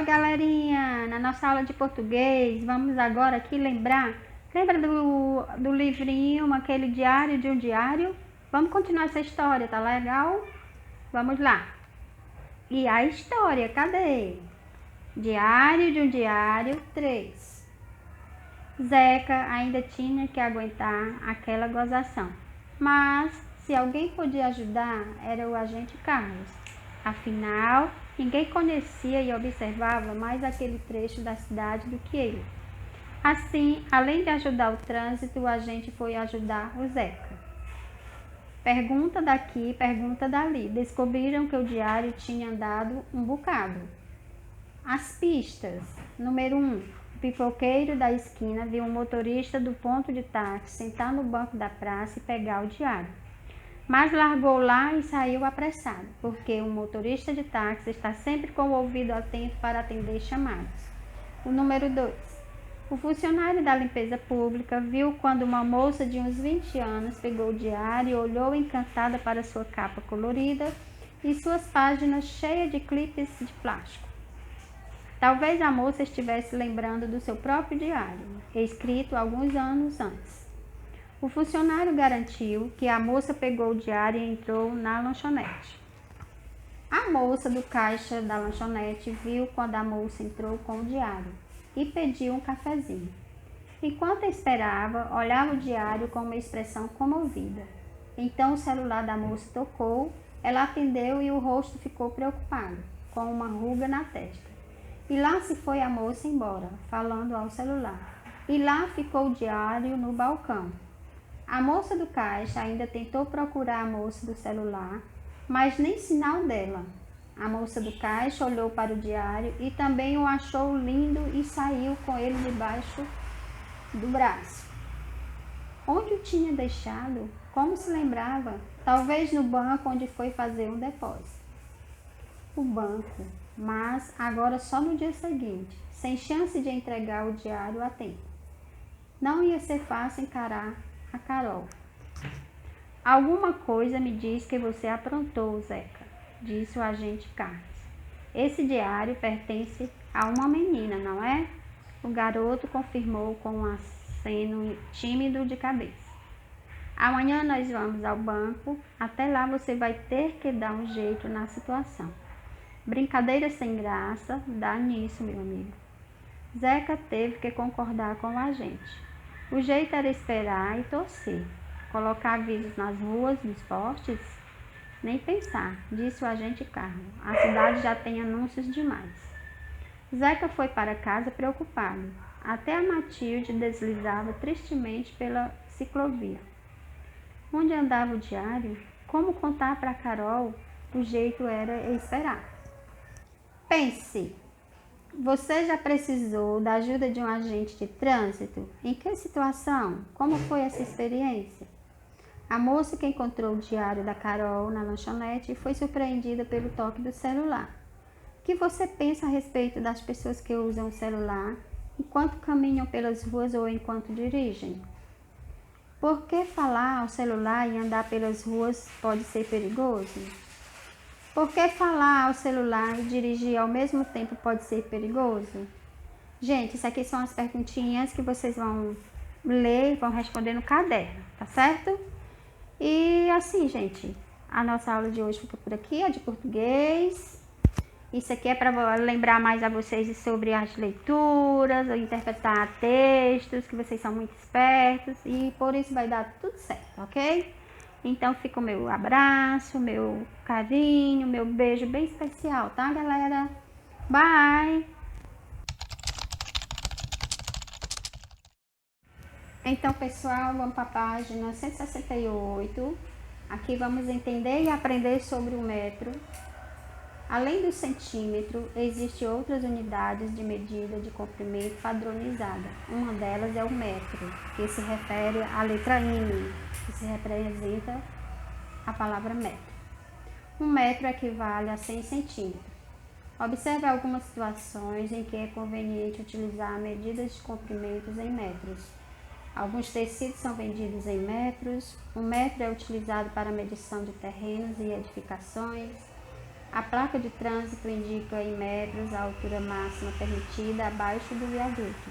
Oi, galerinha! Na nossa aula de português, vamos agora aqui lembra do livrinho, aquele diário de um diário? Vamos continuar essa história, tá legal? Vamos lá. E a história, cadê? Diário de um diário 3. Zeca ainda tinha que aguentar aquela gozação. Mas, se alguém podia ajudar, era o agente Carlos. Afinal, ninguém conhecia e observava mais aquele trecho da cidade do que ele. Assim, além de ajudar o trânsito, o agente foi ajudar o Zeca. Pergunta daqui, pergunta dali. Descobriram que o diário tinha andado um bocado. As pistas. Número 1. O pipoqueiro da esquina viu um motorista do ponto de táxi sentar no banco da praça e pegar o diário. Mas largou lá e saiu apressado, porque o motorista de táxi está sempre com o ouvido atento para atender chamadas. O número 2. O funcionário da limpeza pública viu quando uma moça de uns 20 anos pegou o diário e olhou encantada para sua capa colorida e suas páginas cheias de clipes de plástico. Talvez a moça estivesse lembrando do seu próprio diário, escrito alguns anos antes. O funcionário garantiu que a moça pegou o diário e entrou na lanchonete. A moça do caixa da lanchonete viu quando a moça entrou com o diário e pediu um cafezinho. Enquanto esperava, olhava o diário com uma expressão comovida. Então o celular da moça tocou, ela atendeu e o rosto ficou preocupado, com uma ruga na testa. E lá se foi a moça embora, falando ao celular. E lá ficou o diário no balcão. A moça do caixa ainda tentou procurar a moça do celular, mas nem sinal dela. A moça do caixa olhou para o diário e também o achou lindo e saiu com ele debaixo do braço. Onde o tinha deixado? Como se lembrava? Talvez no banco onde foi fazer um depósito. O banco, mas agora só no dia seguinte, sem chance de entregar o diário a tempo. Não ia ser fácil encarar a Carol. Alguma coisa me diz que você aprontou, Zeca, disse o agente Carlos. Esse diário pertence a uma menina, não é? O garoto confirmou com um aceno tímido de cabeça. Amanhã nós vamos ao banco. Até lá você vai ter que dar um jeito na situação. Brincadeira sem graça, dá nisso, meu amigo. Zeca teve que concordar com o agente. O jeito era esperar e torcer. Colocar avisos nas ruas dos postes? Nem pensar, disse o agente Carlos. A cidade já tem anúncios demais. Zeca foi para casa preocupado. Até a Matilde deslizava tristemente pela ciclovia. Onde andava o diário? Como contar para Carol? O jeito era esperar. Pense. Você já precisou da ajuda de um agente de trânsito? Em que situação? Como foi essa experiência? A moça que encontrou o diário da Carol na lanchonete foi surpreendida pelo toque do celular. O que você pensa a respeito das pessoas que usam o celular enquanto caminham pelas ruas ou enquanto dirigem? Por que falar ao celular e andar pelas ruas pode ser perigoso? Por que falar ao celular e dirigir ao mesmo tempo pode ser perigoso? Gente, isso aqui são as perguntinhas que vocês vão ler e vão responder no caderno, tá certo? E assim, gente, a nossa aula de hoje fica por aqui, a de português. Isso aqui é para lembrar mais a vocês sobre as leituras, interpretar textos, que vocês são muito espertos e por isso vai dar tudo certo, ok? Então fica o meu abraço, meu carinho, meu beijo bem especial, tá, galera? Bye! Então, pessoal, vamos para a página 168. Aqui vamos entender e aprender sobre o metro. Além do centímetro, existem outras unidades de medida de comprimento padronizada. Uma delas é o metro, que se refere à letra M, que se representa a palavra metro. Um metro equivale a 100 centímetros. Observe algumas situações em que é conveniente utilizar medidas de comprimentos em metros. Alguns tecidos são vendidos em metros. O metro é utilizado para medição de terrenos e edificações. A placa de trânsito indica em metros a altura máxima permitida abaixo do viaduto.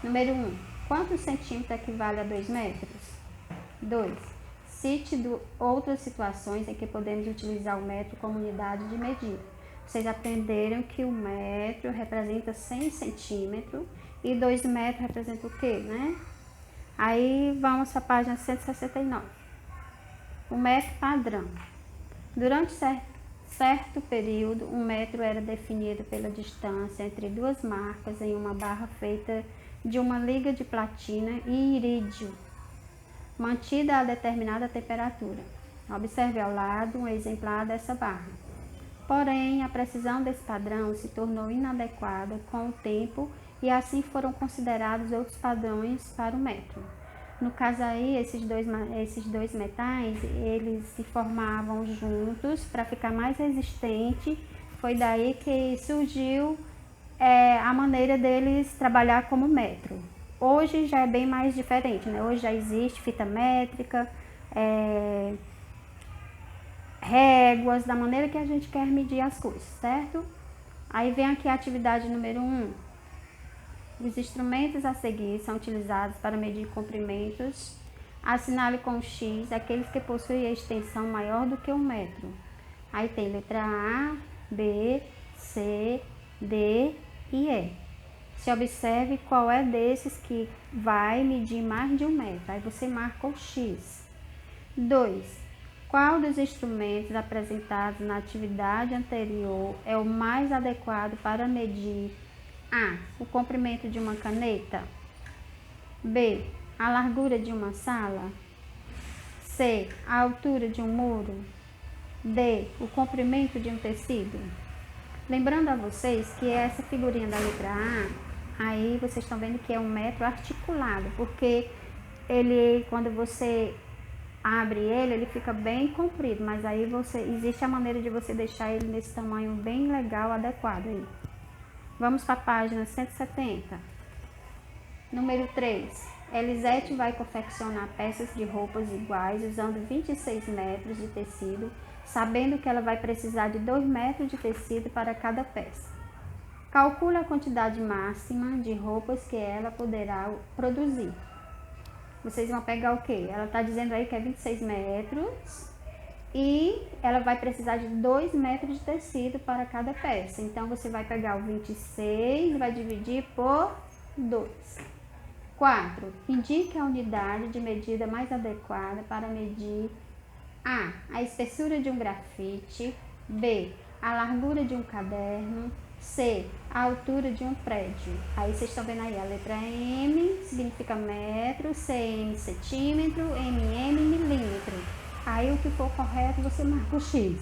Número 1. Quantos centímetros equivale a 2 metros? 2. Cite outras situações em que podemos utilizar o metro como unidade de medida. Vocês aprenderam que o metro representa 100 centímetros e 2 metros representa o quê, né? Aí vamos para a página 169. O metro padrão. Durante certo período, um metro era definido pela distância entre duas marcas em uma barra feita de uma liga de platina e irídio, mantida a determinada temperatura. Observe ao lado um exemplar dessa barra. Porém, a precisão desse padrão se tornou inadequada com o tempo e assim foram considerados outros padrões para o metro. No caso aí, esses dois metais, eles se formavam juntos para ficar mais resistente. Foi daí que surgiu a maneira deles trabalhar como metro. Hoje já é bem mais diferente, né? Hoje já existe fita métrica, réguas, da maneira que a gente quer medir as coisas, certo? Aí vem aqui a atividade número 1. Os instrumentos a seguir são utilizados para medir comprimentos. Assinale com X aqueles que possuem a extensão maior do que 1 metro. Aí tem letra A, B, C, D e E. Se observe qual é desses que vai medir mais de 1 metro. Aí você marca o X. 2. Qual dos instrumentos apresentados na atividade anterior é o mais adequado para medir A. O comprimento de uma caneta. B. A largura de uma sala. C. A altura de um muro. D. O comprimento de um tecido. Lembrando a vocês que essa figurinha da letra A, aí vocês estão vendo que é um metro articulado, porque ele, quando você abre ele fica bem comprido, mas aí existe a maneira de você deixar ele nesse tamanho bem legal, adequado aí. Vamos para a página 170. Número 3. Elisete vai confeccionar peças de roupas iguais usando 26 metros de tecido, sabendo que ela vai precisar de 2 metros de tecido para cada peça. Calcule a quantidade máxima de roupas que ela poderá produzir. Vocês vão pegar o quê? Ela está dizendo aí que é 26 metros e ela vai precisar de 2 metros de tecido para cada peça. Então, você vai pegar o 26 e vai dividir por 2. 4. Indique a unidade de medida mais adequada para medir A. A espessura de um grafite. B. A largura de um caderno. C. A altura de um prédio. Aí vocês estão vendo aí a letra M significa metro, CM centímetro, MM milímetro. Aí o que for correto você marca o X.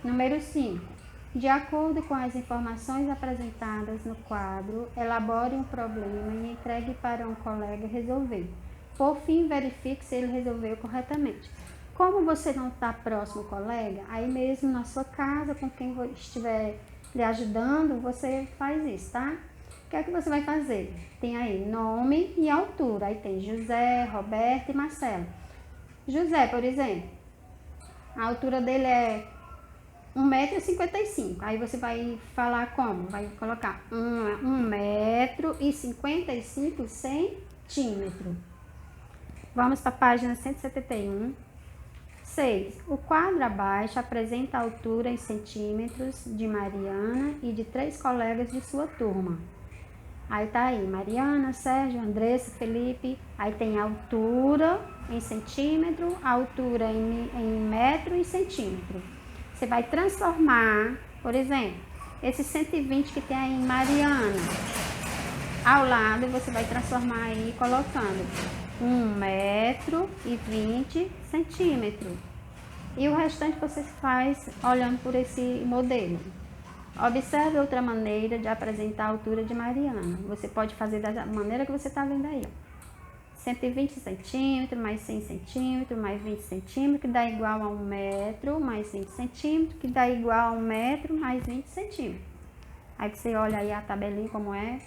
Número 5. De acordo com as informações apresentadas no quadro, elabore um problema e entregue para um colega resolver. Por fim, verifique se ele resolveu corretamente. Como você não está próximo ao colega, aí mesmo na sua casa, com quem estiver lhe ajudando, você faz isso, tá? O que é que você vai fazer? Tem aí nome e altura. Aí tem José, Roberto e Marcelo. José, por exemplo, a altura dele é 1,55 m. Aí você vai falar como? Vai colocar 1,55 m. Vamos para a página 171. 6. O quadro abaixo apresenta a altura em centímetros de Mariana e de 3 colegas de sua turma. Aí tá aí, Mariana, Sérgio, Andressa, Felipe. Aí tem a altura em centímetro, a altura em metro e centímetro. Você vai transformar, por exemplo, esse 120 que tem aí em Mariana. Ao lado você vai transformar aí colocando 1,20 m. E o restante você faz olhando por esse modelo. Observe outra maneira de apresentar a altura de Mariana. Você pode fazer da maneira que você está vendo aí. 120 centímetros, mais 100 centímetros, mais 20 centímetros, que dá igual a 1 metro, mais 20 centímetros, que dá igual a 1 metro, mais 20 centímetros. Aí você olha aí a tabelinha como é.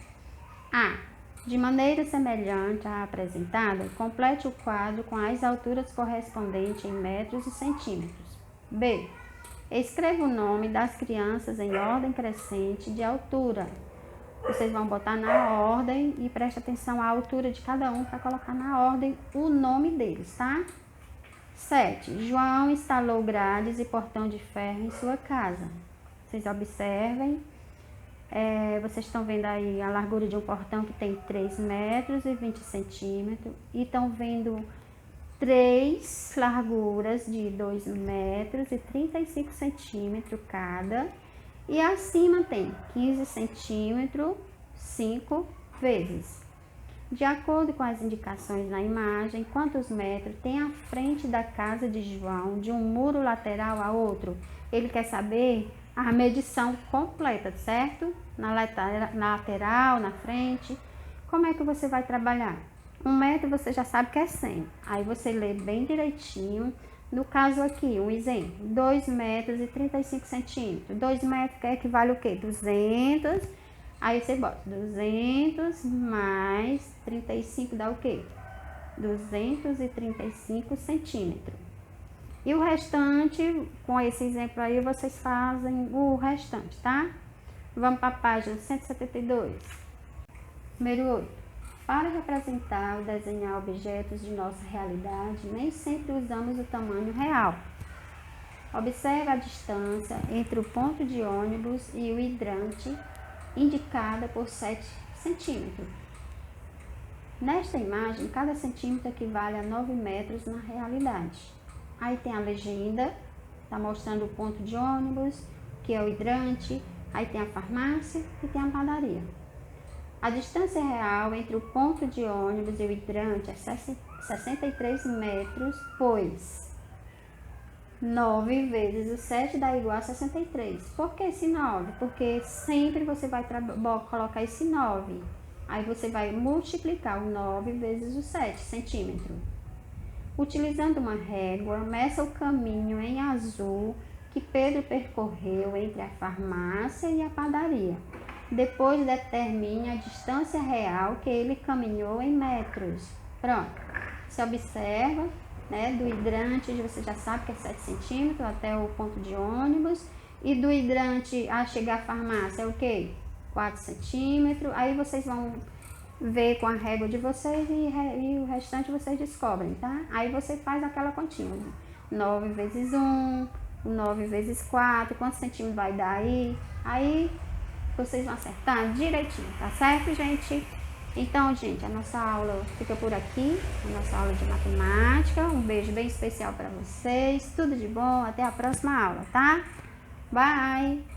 A. De maneira semelhante à apresentada, complete o quadro com as alturas correspondentes em metros e centímetros. B. Escreva o nome das crianças em ordem crescente de altura. Vocês vão botar na ordem e preste atenção à altura de cada um para colocar na ordem o nome deles, tá? 7. João instalou grades e portão de ferro em sua casa. Vocês observem. Vocês estão vendo aí a largura de um portão que tem 3 metros e 20 centímetros. E estão vendo 3 larguras de 2 metros e 35 centímetros cada. E acima tem 15 centímetros, 5 vezes. De acordo com as indicações na imagem, quantos metros tem a frente da casa de João de um muro lateral a outro? Ele quer saber a medição completa, certo? Na lateral, na frente. Como é que você vai trabalhar? 1 metro você já sabe que é 100. Aí você lê bem direitinho. No caso aqui, um exemplo, 2 metros e 35 centímetros. 2 metros que equivale o quê? 200. Aí você bota 200 mais 35 dá o quê? 235 centímetros. E o restante, com esse exemplo aí, vocês fazem o restante, tá? Vamos para a página 172. Número 8. Para representar ou desenhar objetos de nossa realidade, nem sempre usamos o tamanho real. Observe a distância entre o ponto de ônibus e o hidrante, indicada por 7 centímetros. Nesta imagem, cada centímetro equivale a 9 metros na realidade. Aí tem a legenda, está mostrando o ponto de ônibus, que é o hidrante, aí tem a farmácia e tem a padaria. A distância real entre o ponto de ônibus e o hidrante é 63 metros, pois 9 vezes o 7 dá igual a 63. Por que esse 9? Porque sempre você vai colocar esse 9. Aí você vai multiplicar o 9 vezes o 7 centímetros. Utilizando uma régua, meça o caminho em azul que Pedro percorreu entre a farmácia e a padaria. Depois determine a distância real que ele caminhou em metros. Pronto. Você observa, né, do hidrante, você já sabe que é 7 centímetros até o ponto de ônibus. E do hidrante a chegar à farmácia é o quê? 4 centímetros. Aí vocês vão ver com a régua de vocês e o restante vocês descobrem, tá? Aí você faz aquela continha. 9 vezes 1, 9 vezes 4, quantos centímetros vai dar aí? Aí vocês vão acertar direitinho, tá certo, gente? Então, gente, a nossa aula fica por aqui, a nossa aula de matemática. Um beijo bem especial para vocês, tudo de bom, até a próxima aula, tá? Bye!